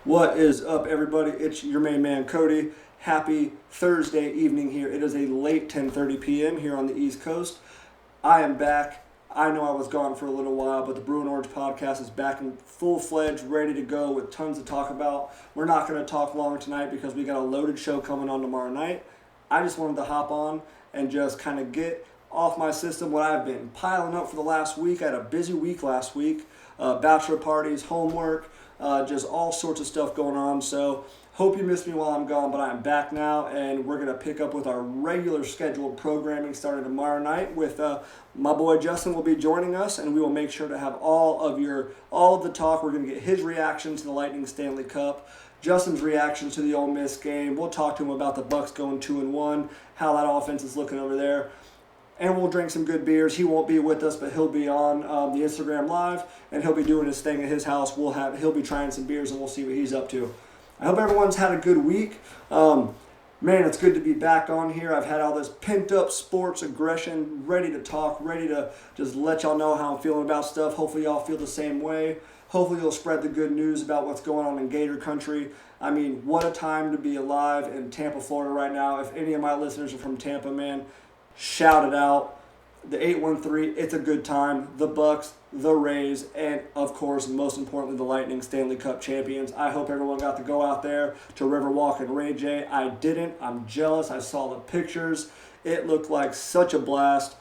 What is up, everybody? It's your main man, Cody. Happy Thursday evening here. It is a late 10:30 p.m. here on the East Coast. I am back. I know I was gone for a little while, but the Brew and Orange podcast is back in full-fledged, ready to go with tons to talk about. We're not going to talk long tonight because we got a loaded show coming on tomorrow night. I just wanted to hop on and just kind of get off my system what I've been piling up for the last week. I had a busy week last week. Bachelor parties, homework, just all sorts of stuff going on. So hope you missed me while I'm gone, but I'm back now, and we're going to pick up with our regular scheduled programming starting tomorrow night with my boy Justin will be joining us, and we will make sure to have all of the talk. We're going to get his reaction to the Lightning Stanley Cup, Justin's reaction to the Ole Miss game. We'll talk to him about the Bucs going 2-1, how that offense is looking over there. And we'll drink some good beers. He won't be with us, but he'll be on the Instagram Live, and he'll be doing his thing at his house. He'll be trying some beers, and we'll see what he's up to. I hope everyone's had a good week. Man, it's good to be back on here. I've had all this pent-up sports aggression, ready to talk, ready to just let y'all know how I'm feeling about stuff. Hopefully y'all feel the same way. Hopefully you'll spread the good news about what's going on in Gator country. I mean, what a time to be alive in Tampa, Florida right now. If any of my listeners are from Tampa, man, shout it out. The 813, it's a good time. The Bucs, the Rays, and of course, most importantly, the Lightning Stanley Cup champions. I hope everyone got to go out there to Riverwalk and Ray J. I didn't. I'm jealous. I saw the pictures. It looked like such a blast.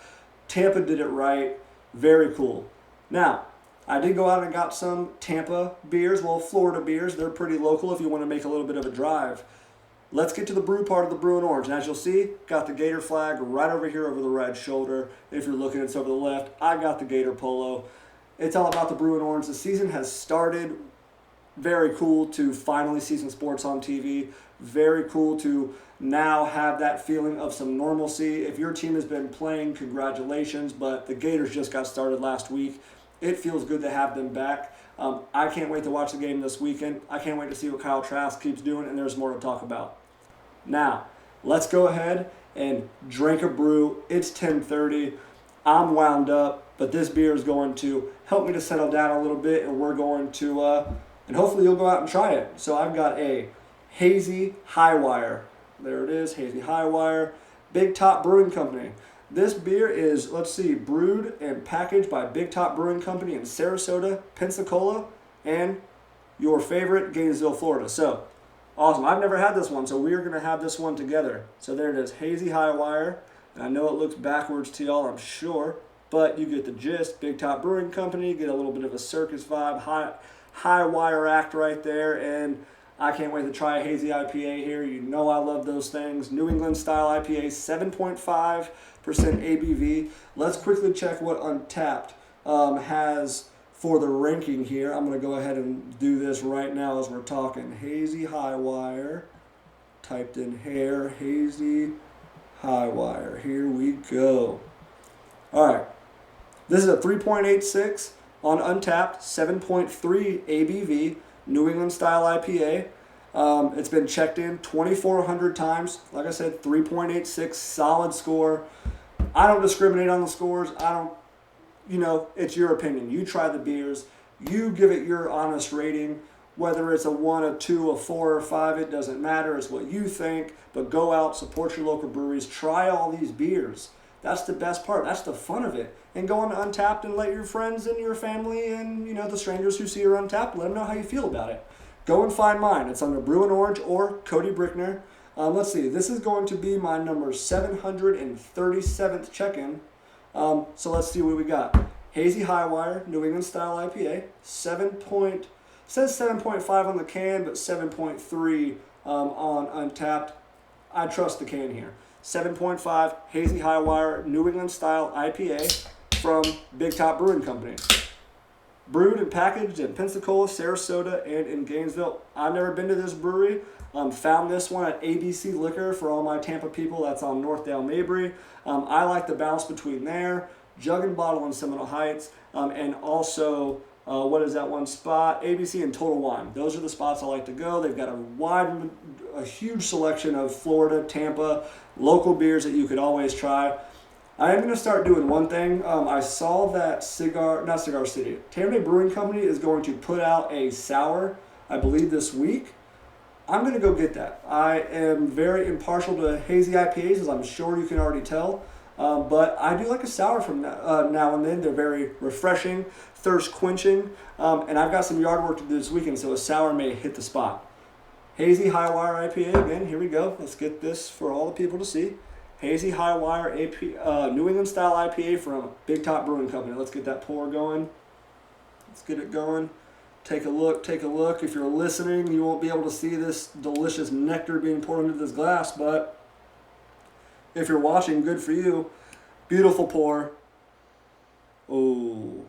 Tampa did it right. Very cool. Now, I did go out and got some Tampa beers, Florida beers. They're pretty local if you want to make a little bit of a drive. Let's get to the brew part of the Brew and Orange. And as you'll see, got the Gator flag right over here over the right shoulder. If you're looking, it's over the left. I got the Gator polo. It's all about the Brew and Orange. The season has started. Very cool to finally see some sports on TV. Very cool to now have that feeling of some normalcy. If your team has been playing, congratulations. But the Gators just got started last week. It feels good to have them back. I can't wait to watch the game this weekend. I can't wait to see what Kyle Trask keeps doing, and there's more to talk about. Now, let's go ahead and drink a brew. It's 10:30. I'm wound up, but this beer is going to help me to settle down a little bit, and we're going to, and hopefully you'll go out and try it. So I've got a Hazy Hirewire. There it is, Hazy Hirewire. Big Top Brewing Company. This beer is, brewed and packaged by Big Top Brewing Company in Sarasota, Pensacola, and your favorite, Gainesville, Florida. So, awesome. I've never had this one, so we're going to have this one together. So there it is, Hazy Hirewire. And I know it looks backwards to y'all, I'm sure, but you get the gist. Big Top Brewing Company, get a little bit of a circus vibe, high wire act right there, and I can't wait to try a Hazy IPA here. You know I love those things. New England style IPA, 7.5% ABV. Let's quickly check what Untapped has for the ranking here. I'm going to go ahead and do this right now as we're talking. Hazy Hirewire. Typed in Hazy Hirewire. Here we go. All right. This is a 3.86 on Untapped, 7.3 ABV, New England style IPA. It's been checked in 2,400 times. Like I said, 3.86, solid score. I don't discriminate on the scores. It's your opinion. You try the beers. You give it your honest rating. Whether it's a 1, a 2, a 4, or 5, it doesn't matter. It's what you think. But go out, support your local breweries. Try all these beers. That's the best part. That's the fun of it. And go on Untapped and let your friends and your family and, the strangers who see your Untapped, let them know how you feel about it. Go and find mine. It's under Brew and Orange or Cody Brickner. Let's see. This is going to be my number 737th check-in. So let's see what we got. Hazy Hirewire, New England style IPA. Says 7.5 on the can, but 7.3 on Untapped. I trust the can here. 7.5 Hazy Hirewire, New England style IPA from Big Top Brewing Company. Brewed and packaged in Pensacola, Sarasota, and in Gainesville. I've never been to this brewery. Found this one at ABC Liquor for all my Tampa people. That's on Northdale Mabry. I like the balance between there, Jug and Bottle in Seminole Heights, and also, what is that one spot? ABC and Total Wine. Those are the spots I like to go. They've got a huge selection of Florida, Tampa, local beers that you could always try. I am going to start doing one thing. I saw that Tampa Bay Brewing Company is going to put out a sour I believe, this week. I'm going to go get that. I am very impartial to hazy IPAs, as I'm sure you can already tell. But I do like a sour from now and then. They're very refreshing, thirst quenching, and I've got some yard work to do this weekend, so a sour may hit the spot. Hazy Hirewire IPA again. Here we go. Let's get this for all the people to see. Hazy Hirewire New England style IPA from Big Top Brewing Company. Let's get that pour going. Let's get it going. Take a look. Take a look. If you're listening, you won't be able to see this delicious nectar being poured into this glass, but if you're watching, good for you. Beautiful pour. Oh.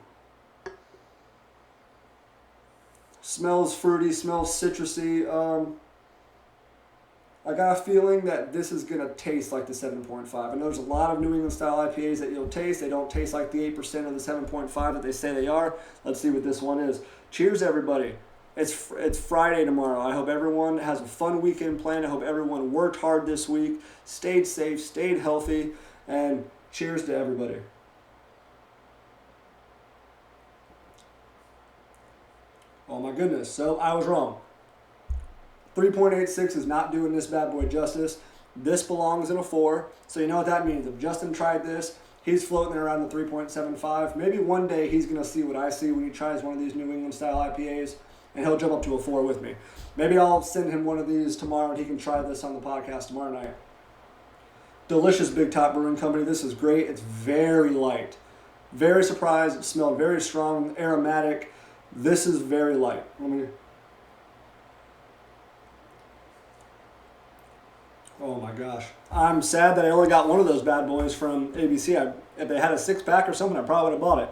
Smells fruity, smells citrusy. I got a feeling that this is going to taste like the 7.5. I know there's a lot of New England style IPAs that you'll taste. They don't taste like the 8% of the 7.5 that they say they are. Let's see what this one is. Cheers, everybody. It's Friday tomorrow. I hope everyone has a fun weekend planned. I hope everyone worked hard this week, stayed safe, stayed healthy, and cheers to everybody. Oh my goodness. So I was wrong. 3.86 is not doing this bad boy justice. This belongs in a 4. So you know what that means. If Justin tried this, he's floating around the 3.75. Maybe one day he's going to see what I see when he tries one of these New England style IPAs, and he'll jump up to a 4 with me. Maybe I'll send him one of these tomorrow and he can try this on the podcast tomorrow night. Delicious Big Top Brewing Company. This is great. It's very light. Very surprised. It smelled very strong, aromatic. This is very light. Oh my gosh. I'm sad that I only got one of those bad boys from ABC. If they had a 6-pack or something, I probably would have bought it.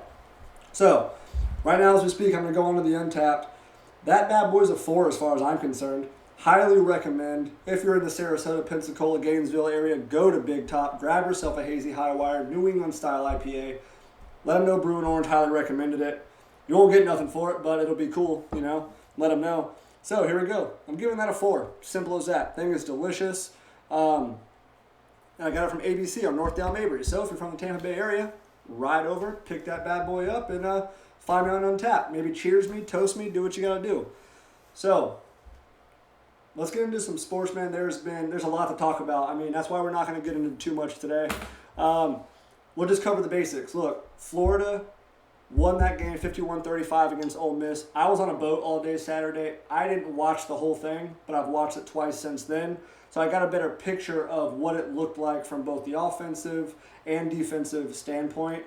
So, right now as we speak, I'm going to go on to the Untapped. That bad boy's a 4 as far as I'm concerned. Highly recommend, if you're in the Sarasota, Pensacola, Gainesville area, go to Big Top, grab yourself a Hazy Hirewire, New England style IPA. Let them know Brewing Orange highly recommended it. You won't get nothing for it, but it'll be cool, you know. Let them know. So, here we go. I'm giving that a 4. Simple as that. Thing is delicious. And I got it from ABC on North Dale Mabry. So if you're from the Tampa Bay area, ride over, pick that bad boy up, and find me on Untapped. Maybe cheers me, toast me, do what you got to do. So let's get into some sports, man. There's a lot to talk about. I mean, that's why we're not going to get into too much today. We'll just cover the basics. Look, Florida won that game 51-35 against Ole Miss. I was on a boat all day Saturday. I didn't watch the whole thing, but I've watched it twice since then. So I got a better picture of what it looked like from both the offensive and defensive standpoint.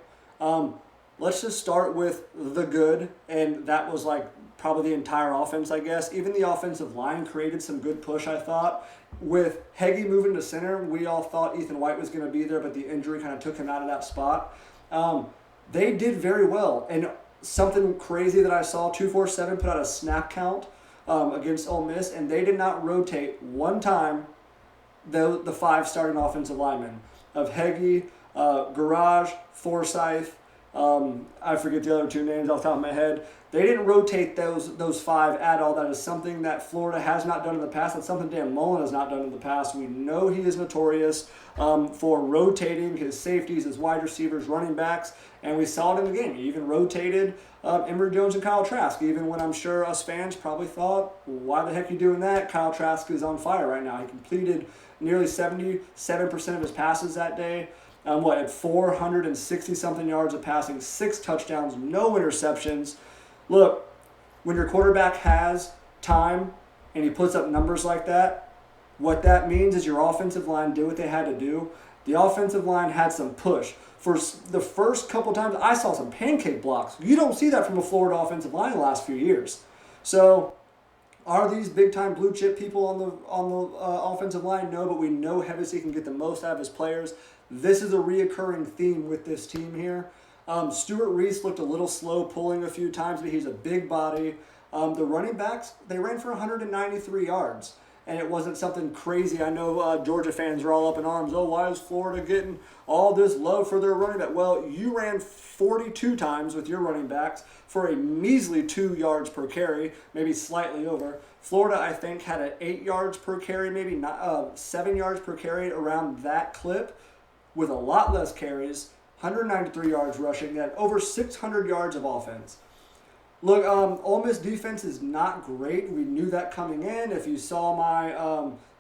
Let's just start with the good, and that was like probably the entire offense, I guess. Even the offensive line created some good push, I thought. With Hazy moving to center, we all thought Ethan White was going to be there, but the injury kind of took him out of that spot. They did very well, and something crazy that I saw, 247 put out a snap count against Ole Miss, and they did not rotate one time the 5 starting offensive linemen of Hazy, Garage, Forsyth, I forget the other 2 names off the top of my head. They didn't rotate those 5 at all. That is something that Florida has not done in the past. That's something Dan Mullen has not done in the past. We know he is notorious for rotating his safeties, his wide receivers, running backs, and we saw it in the game. He even rotated Emory Jones and Kyle Trask, even when I'm sure us fans probably thought, why the heck are you doing that? Kyle Trask is on fire right now. He completed nearly 77% of his passes that day. At 460-something yards of passing, 6 touchdowns, no interceptions. Look, when your quarterback has time and he puts up numbers like that, what that means is your offensive line did what they had to do. The offensive line had some push. For the first couple times, I saw some pancake blocks. You don't see that from a Florida offensive line in the last few years. So, are these big-time blue-chip people on the offensive line? No, but we know Hazy can get the most out of his players. This is a reoccurring theme with this team here. Stuart Reese looked a little slow pulling a few times, but he's a big body. The running backs, they ran for 193 yards, and it wasn't something crazy. I know Georgia fans are all up in arms. Oh, why is Florida getting all this love for their running back? Well, you ran 42 times with your running backs for a measly 2 yards per carry, maybe slightly over. Florida, I think, had an 8 yards per carry, maybe not 7 yards per carry around that clip with a lot less carries, 193 yards rushing, and over 600 yards of offense. Look, Ole Miss defense is not great. We knew that coming in. If you saw my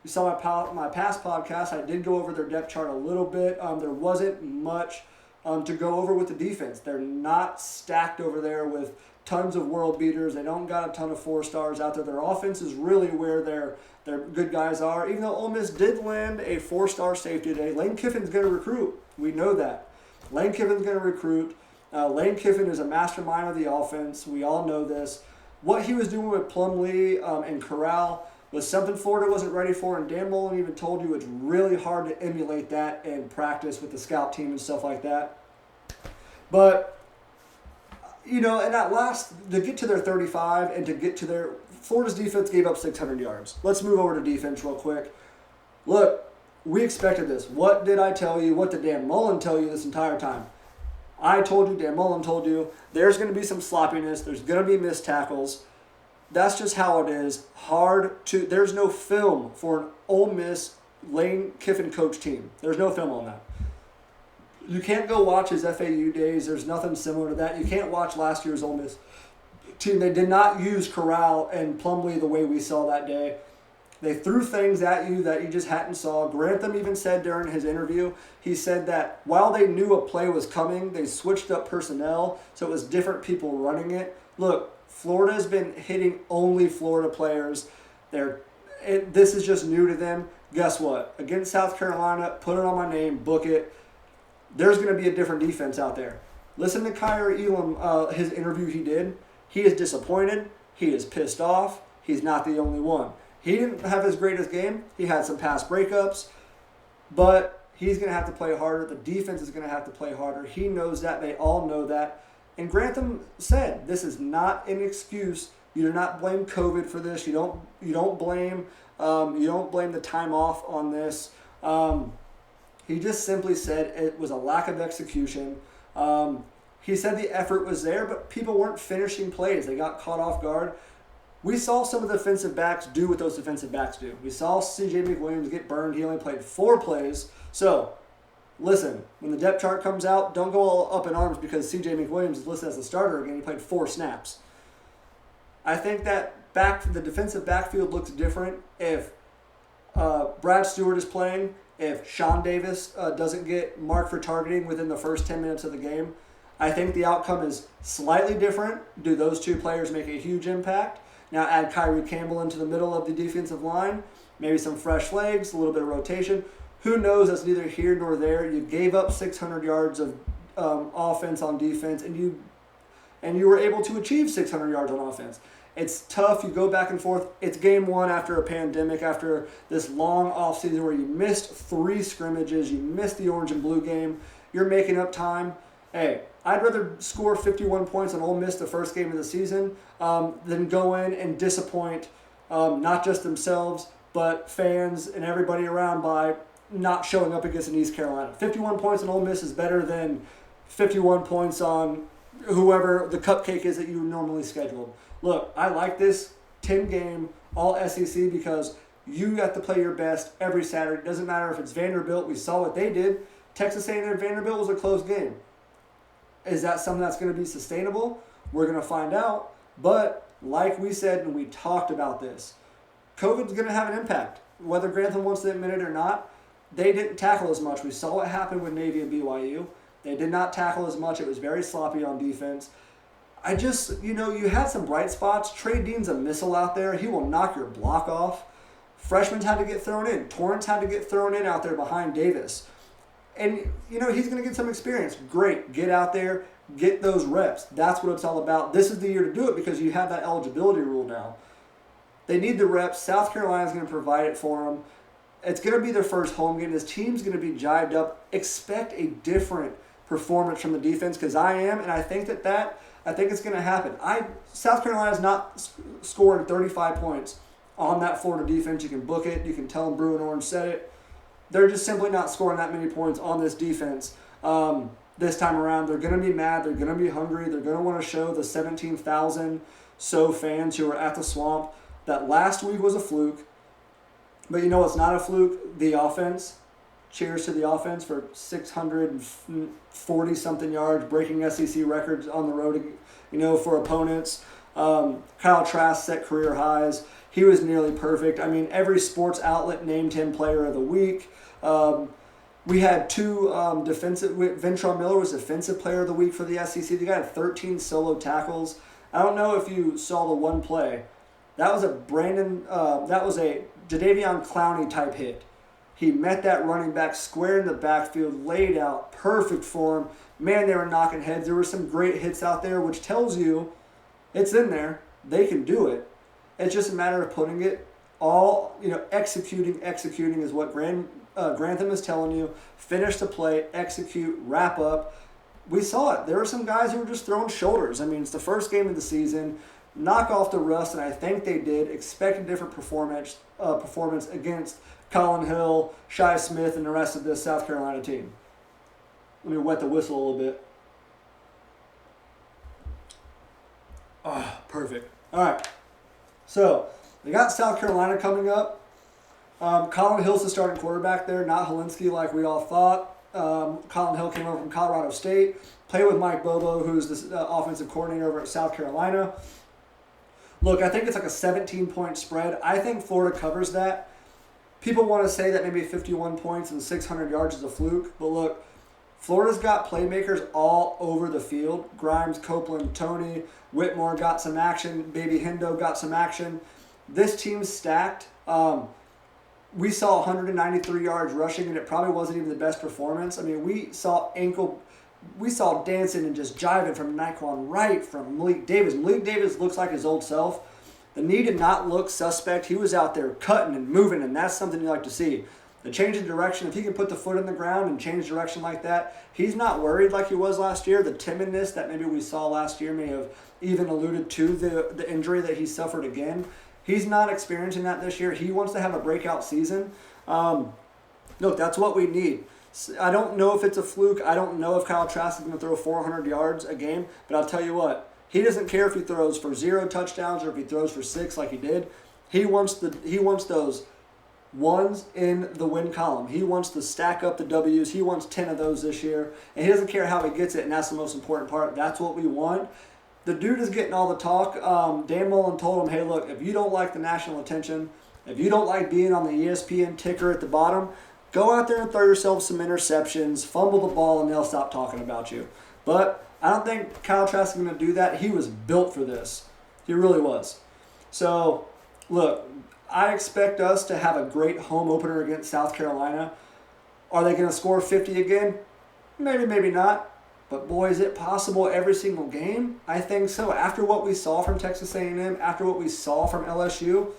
past podcast, I did go over their depth chart a little bit. There wasn't much to go over with the defense. They're not stacked over there with tons of world beaters. They don't got a ton of 4-stars out there. Their offense is really where their good guys are. Even though Ole Miss did land a 4-star safety today, Lane Kiffin's going to recruit. We know that. Lane Kiffin's going to recruit. Lane Kiffin is a mastermind of the offense. We all know this. What he was doing with Plumlee and Corral was something Florida wasn't ready for, and Dan Mullen even told you it's really hard to emulate that in practice with the scout team and stuff like that. But, and that to get to their 35 and to get to their, Florida's defense gave up 600 yards. Let's move over to defense real quick. Look, we expected this. What did I tell you? What did Dan Mullen tell you this entire time? I told you, Dan Mullen told you, there's going to be some sloppiness. There's going to be missed tackles. That's just how it is. There's no film for an Ole Miss Lane Kiffin coach team. There's no film on that. You can't go watch his FAU days. There's nothing similar to that. You can't watch last year's Ole Miss team. They did not use Corral and Plumlee the way we saw that day. They threw things at you that you just hadn't saw. Grantham even said during his interview, he said that while they knew a play was coming, they switched up personnel, so it was different people running it. Look, Florida's been hitting only Florida players. This is just new to them. Guess what? Against South Carolina, put it on my name, book it. There's going to be a different defense out there. Listen to Kyrie Elam, his interview he did. He is disappointed. He is pissed off. He's not the only one. He didn't have his greatest game. He had some pass breakups. But he's going to have to play harder. The defense is going to have to play harder. He knows that. They all know that. And Grantham said, this is not an excuse. You do not blame COVID for this. You don't blame the time off on this. He just simply said it was a lack of execution. He said the effort was there, but people weren't finishing plays. They got caught off guard. We saw some of the defensive backs do what those defensive backs do. We saw C.J. McWilliams get burned. He only played 4 plays. So, listen, when the depth chart comes out, don't go all up in arms because C.J. McWilliams is listed as a starter again. He played 4 snaps. I think that the defensive backfield looks different if Brad Stewart is playing, if Sean Davis doesn't get marked for targeting within the first 10 minutes of the game. I think the outcome is slightly different. Do those 2 players make a huge impact? Now add Kyrie Campbell into the middle of the defensive line, maybe some fresh legs, a little bit of rotation. Who knows? That's neither here nor there. You gave up 600 yards of offense on defense, and you were able to achieve 600 yards on offense. It's tough. You go back and forth. It's game 1 after a pandemic, after this long offseason where you missed 3 scrimmages, you missed the orange and blue game. You're making up time. Hey, I'd rather score 51 points on Ole Miss the first game of the season than go in and disappoint not just themselves, but fans and everybody around by not showing up against an East Carolina. 51 points on Ole Miss is better than 51 points on whoever the cupcake is that you normally scheduled. Look, I like this 10-game all SEC because you have to play your best every Saturday. It doesn't matter if it's Vanderbilt. We saw what they did. Texas A&M Vanderbilt was a close game. Is that something that's going to be sustainable? We're going to find out. But like we said, and we talked about this, COVID's going to have an impact. Whether Grantham wants to admit it or not, they didn't tackle as much. We saw what happened with Navy and BYU. They did not tackle as much. It was very sloppy on defense. You had some bright spots. Trey Dean's a missile out there. He will knock your block off. Freshmen had to get thrown in. Torrance had to get thrown in out there behind Davis. And, he's going to get some experience. Great. Get out there. Get those reps. That's what it's all about. This is the year to do it because you have that eligibility rule now. They need the reps. South Carolina's going to provide it for them. It's going to be their first home game. This team's going to be jived up. Expect a different performance from the defense because I am, and I think it's going to happen. South Carolina's not scoring 35 points on that Florida defense. You can book it. You can tell them Brewing Orange said it. They're just simply not scoring that many points on this defense this time around. They're going to be mad. They're going to be hungry. They're going to want to show the 17,000 fans who are at the Swamp that last week was a fluke. But you know what's not a fluke? The offense. Cheers to the offense for 640-something yards, breaking SEC records on the road for opponents. Kyle Trask set career highs. He was nearly perfect. I mean, every sports outlet named him Player of the Week. We had two defensive. Ventrell Miller was Defensive Player of the Week for the SEC. The guy had 13 solo tackles. I don't know if you saw the one play. That was a Jadeveon Clowney type hit. He met that running back square in the backfield, laid out, perfect for him. Man, they were knocking heads. There were some great hits out there, which tells you it's in there. They can do it. It's just a matter of putting it all, executing is what Grantham is telling you. Finish the play, execute, wrap up. We saw it. There were some guys who were just throwing shoulders. I mean, it's the first game of the season. Knock off the rust, and I think they did. Expect a different performance against Colin Hill, Shi Smith, and the rest of this South Carolina team. Let me wet the whistle a little bit. Oh, perfect. All right. So, they got South Carolina coming up. Colin Hill's the starting quarterback there, not Helinski like we all thought. Colin Hill came over from Colorado State. Played with Mike Bobo, who's the offensive coordinator over at South Carolina. Look, I think it's like a 17-point spread. I think Florida covers that. People want to say that maybe 51 points and 600 yards is a fluke. But look, Florida's got playmakers all over the field. Grimes, Copeland, Tony, Whitmore got some action. Baby Hendo got some action. This team's stacked. We saw 193 yards rushing, and it probably wasn't even the best performance. I mean, we saw dancing and just jiving from Naquan Wright, from Malik Davis. Malik Davis looks like his old self. The knee did not look suspect. He was out there cutting and moving, and that's something you like to see. The change of direction, if he can put the foot in the ground and change direction like that, he's not worried like he was last year. The timidness that maybe we saw last year may have even alluded to the injury that he suffered again. He's not experiencing that this year. He wants to have a breakout season. Look, that's what we need. I don't know if it's a fluke. I don't know if Kyle Trask is going to throw 400 yards a game, but I'll tell you what. He doesn't care if he throws for 0 touchdowns or if he throws for 6 like he did. He wants those ones in the win column. He wants to stack up the W's. He wants 10 of those this year, and he doesn't care how he gets it, and that's the most important part. That's what we want. The dude is getting all the talk. Dan Mullen told him, hey, look, if you don't like the national attention, if you don't like being on the ESPN ticker at the bottom, go out there and throw yourself some interceptions, fumble the ball, and they'll stop talking about you. But I don't think Kyle Trask is going to do that. He was built for this. He really was. So, look, I expect us to have a great home opener against South Carolina. Are they going to score 50 again? Maybe, maybe not. But, boy, is it possible every single game? I think so. After what we saw from Texas A&M, after what we saw from LSU,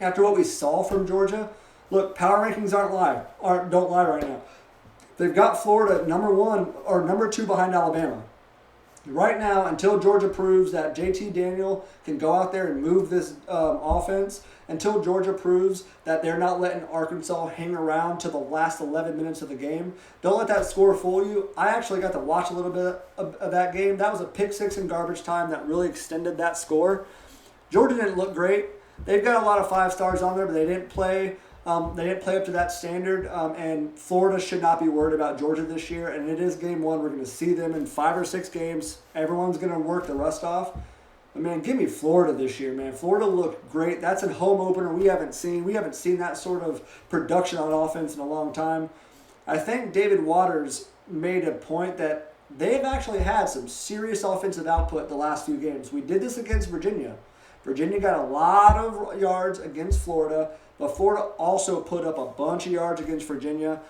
after what we saw from Georgia, look, power rankings don't lie right now. They've got Florida number 1 or number 2 behind Alabama. Right now, until Georgia proves that JT Daniel can go out there and move this offense, until Georgia proves that they're not letting Arkansas hang around to the last 11 minutes of the game, don't let that score fool you. I actually got to watch a little bit of that game. That was a pick 6 in garbage time that really extended that score. Georgia didn't look great. They've got a lot of 5 stars on there, but they didn't play. They didn't play up to that standard, and Florida should not be worried about Georgia this year. And it is game 1. We're going to see them in 5 or 6 games. Everyone's going to work the rust off. But, man, give me Florida this year, man. Florida looked great. That's a home opener we haven't seen. We haven't seen that sort of production on offense in a long time. I think David Waters made a point that they've actually had some serious offensive output the last few games. We did this against Virginia. Virginia got a lot of yards against Florida, but Florida also put up a bunch of yards against Virginia.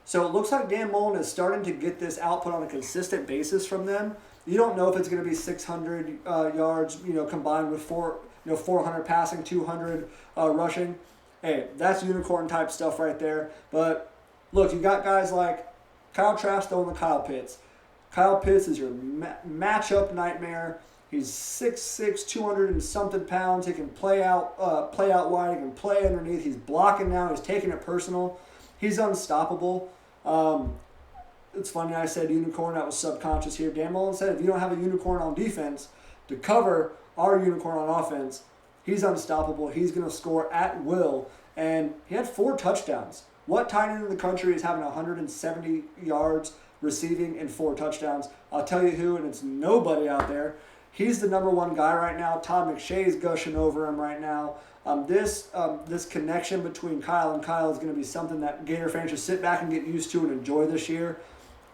So it looks like Dan Mullen is starting to get this output on a consistent basis from them. You don't know if it's going to be 600 yards, combined with 400 passing, 200 rushing. Hey, that's unicorn type stuff right there. But look, you got guys like Kyle Trask throwing the Kyle Pitts. Kyle Pitts is your matchup nightmare. He's 6'6", 200 and something pounds. He can play out wide. He can play underneath. He's blocking now. He's taking it personal. He's unstoppable. It's funny I said unicorn. That was subconscious here. Dan Mullen said if you don't have a unicorn on defense to cover our unicorn on offense, he's unstoppable. He's going to score at will. And he had 4 touchdowns. What tight end in the country is having 170 yards receiving and 4 touchdowns? I'll tell you who, and it's nobody out there. He's the number one guy right now. Todd McShay's gushing over him right now. This connection between Kyle and Kyle is going to be something that Gator fans should sit back and get used to and enjoy this year.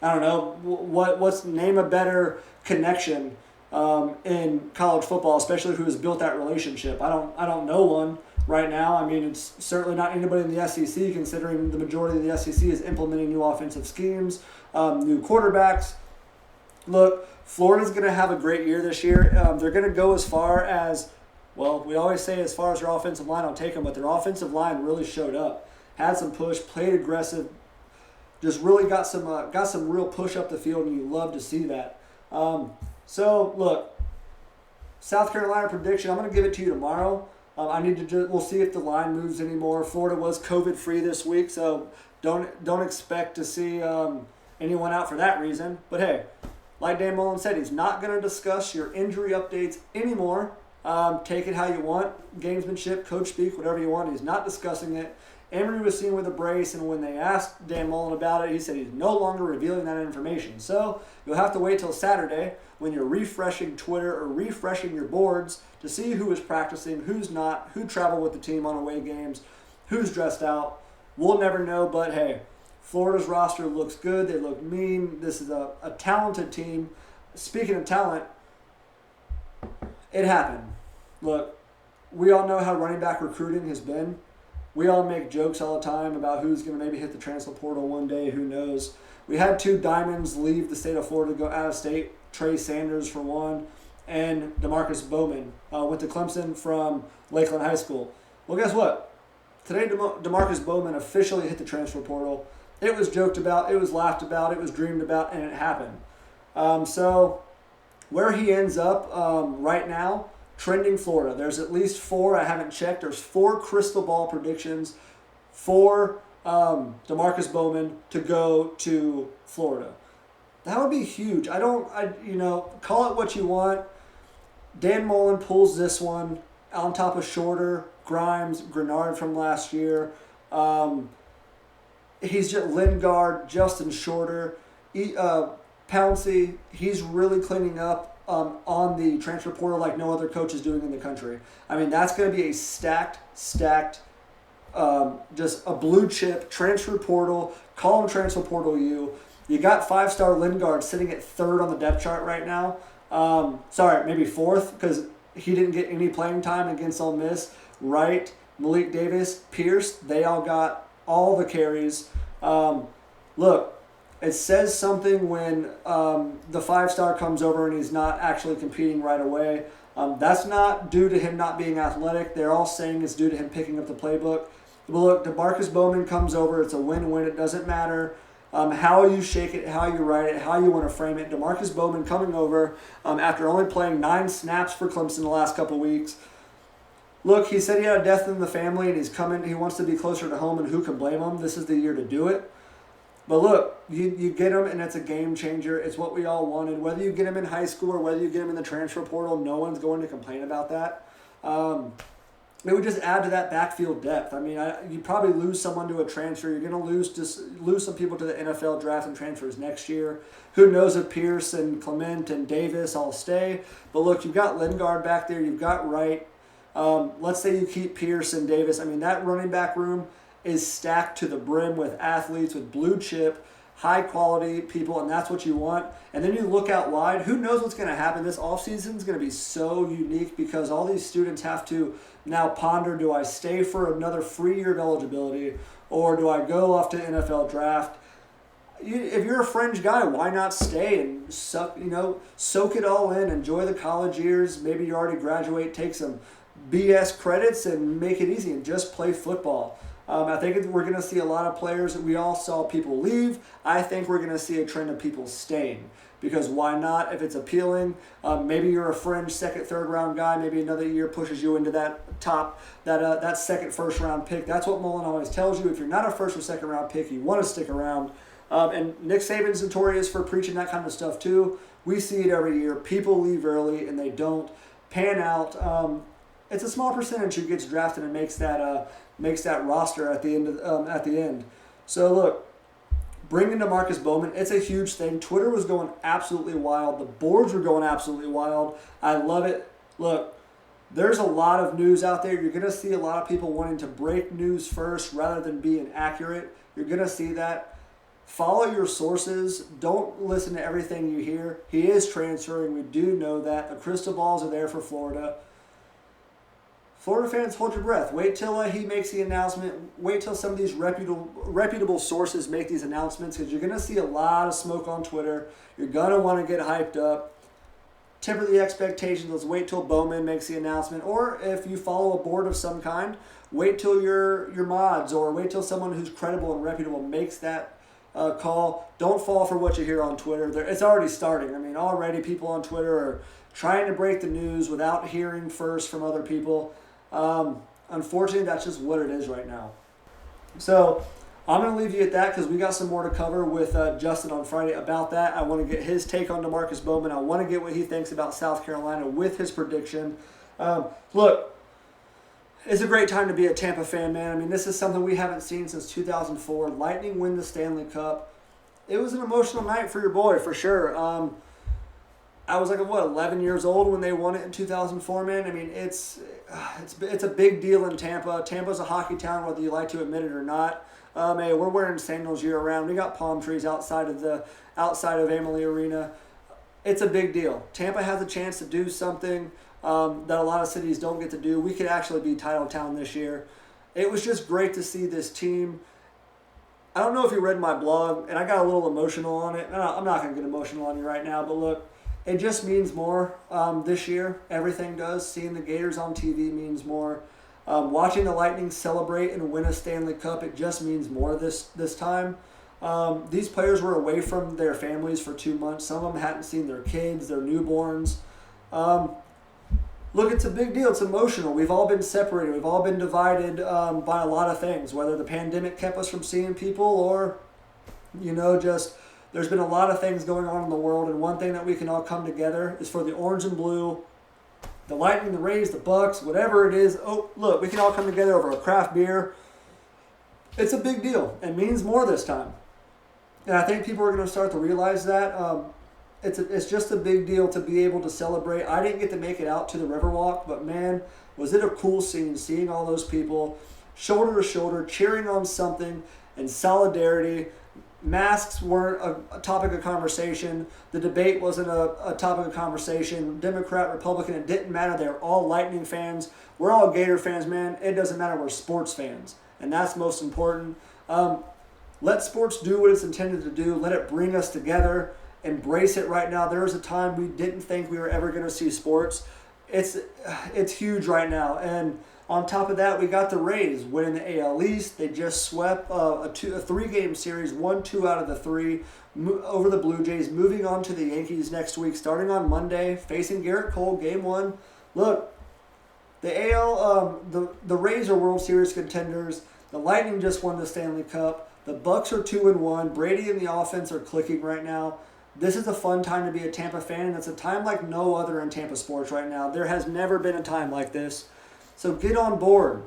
I don't know what's name a better connection in college football, especially who has built that relationship. I don't know one right now. I mean, it's certainly not anybody in the SEC, considering the majority of the SEC is implementing new offensive schemes, new quarterbacks. Look, Florida's going to have a great year this year. They're going to go as far as, well, we always say as far as their offensive line, I'll take them, but their offensive line really showed up, had some push, played aggressive, just really got some real push up the field, and you love to see that. So, look, South Carolina prediction, I'm going to give it to you tomorrow. We'll see if the line moves anymore. Florida was COVID-free this week, so don't expect to see anyone out for that reason. But hey, like Dan Mullen said, he's not going to discuss your injury updates anymore. Take it how you want, gamesmanship, coach speak, whatever you want. He's not discussing it. Emory was seen with a brace, and when they asked Dan Mullen about it, he said he's no longer revealing that information. So you'll have to wait till Saturday when you're refreshing Twitter or refreshing your boards to see who is practicing, who's not, who traveled with the team on away games, who's dressed out. We'll never know, but hey, Florida's roster looks good. They look mean. This is a talented team. Speaking of talent, it happened. Look, we all know how running back recruiting has been. We all make jokes all the time about who's going to maybe hit the transfer portal one day. Who knows? We had two diamonds leave the state of Florida to go out of state. Trey Sanders for one, and DeMarcus Bowman went to Clemson from Lakeland High School. Well, guess what? Today, DeMarcus Bowman officially hit the transfer portal. It was joked about, it was laughed about, it was dreamed about, and it happened. So where he ends up right now, trending Florida. There's at least 4, I haven't checked, there's 4 crystal ball predictions for DeMarcus Bowman to go to Florida. That would be huge. Call it what you want. Dan Mullen pulls this one on top of Shorter, Grimes, Grenard from last year. He's just Lingard, Justin Shorter, Pouncey. He's really cleaning up on the transfer portal like no other coach is doing in the country. I mean, that's going to be a stacked, just a blue chip transfer portal. Call him transfer portal U. You got 5-star Lingard sitting at 3rd on the depth chart right now. Maybe 4th because he didn't get any playing time against Ole Miss. Wright, Malik Davis, Pierce, they all got all the carries. Look, it says something when the 5-star comes over and he's not actually competing right away. That's not due to him not being athletic. They're all saying it's due to him picking up the playbook. But look, DeMarcus Bowman comes over. It's a win-win. It doesn't matter how you shake it, how you write it, how you want to frame it. DeMarcus Bowman coming over after only playing 9 snaps for Clemson the last couple weeks. Look, he said he had a death in the family and he's coming. He wants to be closer to home, and who can blame him? This is the year to do it. But look, you get him, and it's a game changer. It's what we all wanted. Whether you get him in high school or whether you get him in the transfer portal, no one's going to complain about that. It would just add to that backfield depth. I mean, you probably lose someone to a transfer. You're going to lose some people to the NFL draft and transfers next year. Who knows if Pierce and Clement and Davis all stay. But look, you've got Lingard back there. You've got Wright. Let's say you keep Pierce and Davis. I mean, that running back room is stacked to the brim with athletes, with blue chip, high quality people, and that's what you want. And then you look out wide. Who knows what's going to happen? This offseason is going to be so unique because all these students have to now ponder, do I stay for another free year of eligibility or do I go off to NFL draft? If you're a fringe guy, why not stay and soak it all in, enjoy the college years. Maybe you already graduate, take some BS credits and make it easy and just play football. I think we're going to see a lot of players. We all saw people leave. I think we're going to see a trend of people staying. Because why not? If it's appealing, maybe you're a fringe second, third round guy. Maybe another year pushes you into that that second, first round pick. That's what Mullen always tells you. If you're not a first or second round pick, you want to stick around. And Nick Saban's notorious for preaching that kind of stuff too. We see it every year. People leave early and they don't pan out. It's a small percentage who gets drafted and makes that roster at the end. So look, bringing DeMarcus Bowman, it's a huge thing. Twitter was going absolutely wild. The boards were going absolutely wild. I love it. Look, there's a lot of news out there. You're going to see a lot of people wanting to break news first rather than being accurate. You're going to see that. Follow your sources. Don't listen to everything you hear. He is transferring. We do know that. The crystal balls are there for Florida. Florida fans, hold your breath. Wait till he makes the announcement. Wait till some of these reputable sources make these announcements, because you're going to see a lot of smoke on Twitter. You're going to want to get hyped up. Temper the expectations. Let's wait till Bowman makes the announcement. Or if you follow a board of some kind, wait till your mods or wait till someone who's credible and reputable makes that call. Don't fall for what you hear on Twitter. It's already starting. I mean, already people on Twitter are trying to break the news without hearing first from other people. Unfortunately, that's just what it is right now. So I'm going to leave you at that because we got some more to cover with Justin on Friday about that. I want to get his take on DeMarcus Bowman. I want to get what he thinks about South Carolina with his prediction. Look, it's a great time to be a Tampa fan, man. I mean, this is something we haven't seen since 2004. Lightning win the Stanley Cup. It was an emotional night for your boy, for sure. I was like, 11 years old when they won it in 2004, man. I mean, it's a big deal in Tampa. Tampa's a hockey town, whether you like to admit it or not. Hey, we're wearing sandals year round. We got palm trees outside of Amalie Arena. It's a big deal. Tampa has a chance to do something that a lot of cities don't get to do. We could actually be title town this year. It was just great to see this team. I don't know if you read my blog, and I got a little emotional on it. I'm not going to get emotional on you right now, but look, it just means more this year. Everything does. Seeing the Gators on TV means more. Watching the Lightning celebrate and win a Stanley Cup, it just means more this time. These players were away from their families for 2 months. Some of them hadn't seen their kids, their newborns. Look, it's a big deal. It's emotional. We've all been separated. We've all been divided by a lot of things, whether the pandemic kept us from seeing people or, just there's been a lot of things going on in the world. And one thing that we can all come together is for the orange and blue, the Lightning, the Rays, the Bucs, whatever it is. Oh, look, we can all come together over a craft beer. It's a big deal. It means more this time. And I think people are going to start to realize that. It's just a big deal to be able to celebrate. I didn't get to make it out to the Riverwalk, but man, was it a cool scene seeing all those people shoulder to shoulder cheering on something in solidarity. Masks weren't a topic of conversation. The debate wasn't a topic of conversation. Democrat, Republican, it didn't matter. They were all Lightning fans. We're all Gator fans, man. It doesn't matter. We're sports fans, and that's most important. Let sports do what it's intended to do. Let it bring us together. Embrace it right now. There was a time we didn't think we were ever going to see sports. It's huge right now. And on top of that, we got the Rays winning the AL East. They just swept a 3-game series, won 2 out of the 3 over the Blue Jays, moving on to the Yankees next week, starting on Monday, facing Garrett Cole, Game 1. Look, the Rays are World Series contenders. The Lightning just won the Stanley Cup. The Bucs are 2-1. Brady and the offense are clicking right now. This is a fun time to be a Tampa fan, and it's a time like no other in Tampa sports right now. There has never been a time like this. So get on board.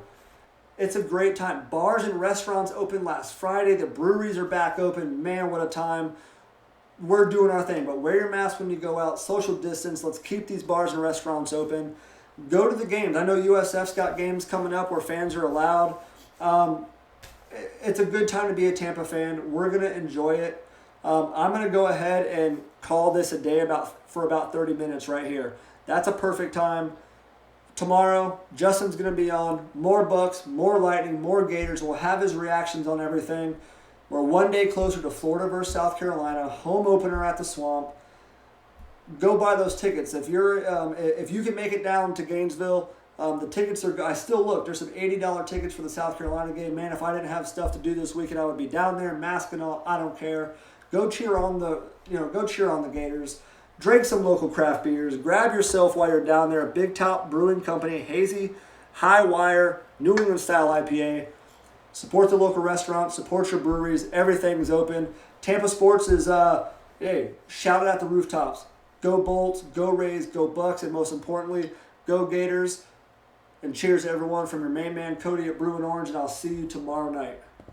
It's a great time. Bars and restaurants opened last Friday. The breweries are back open. Man, what a time. We're doing our thing, but wear your mask when you go out. Social distance. Let's keep these bars and restaurants open. Go to the games. I know USF's got games coming up where fans are allowed. It's a good time to be a Tampa fan. We're going to enjoy it. I'm going to go ahead and call this a day for about 30 minutes right here. That's a perfect time. Tomorrow, Justin's going to be on. More Bucs, more Lightning, more Gators. We'll have his reactions on everything. We're one day closer to Florida versus South Carolina. Home opener at the Swamp. Go buy those tickets. If you can make it down to Gainesville, the tickets are. I still look. There's some $80 tickets for the South Carolina game. Man, if I didn't have stuff to do this weekend, I would be down there, mask and all. I don't care. Go cheer on the Gators. Drink some local craft beers. Grab yourself while you're down there a Big Top Brewing Company, Hazy, Hirewire, New England style IPA. Support the local restaurants. Support your breweries. Everything's open. Tampa sports is shout it at the rooftops. Go Bolts, go Rays, go Bucs, and most importantly, go Gators. And cheers to everyone from your main man Cody at Brewing Orange, and I'll see you tomorrow night.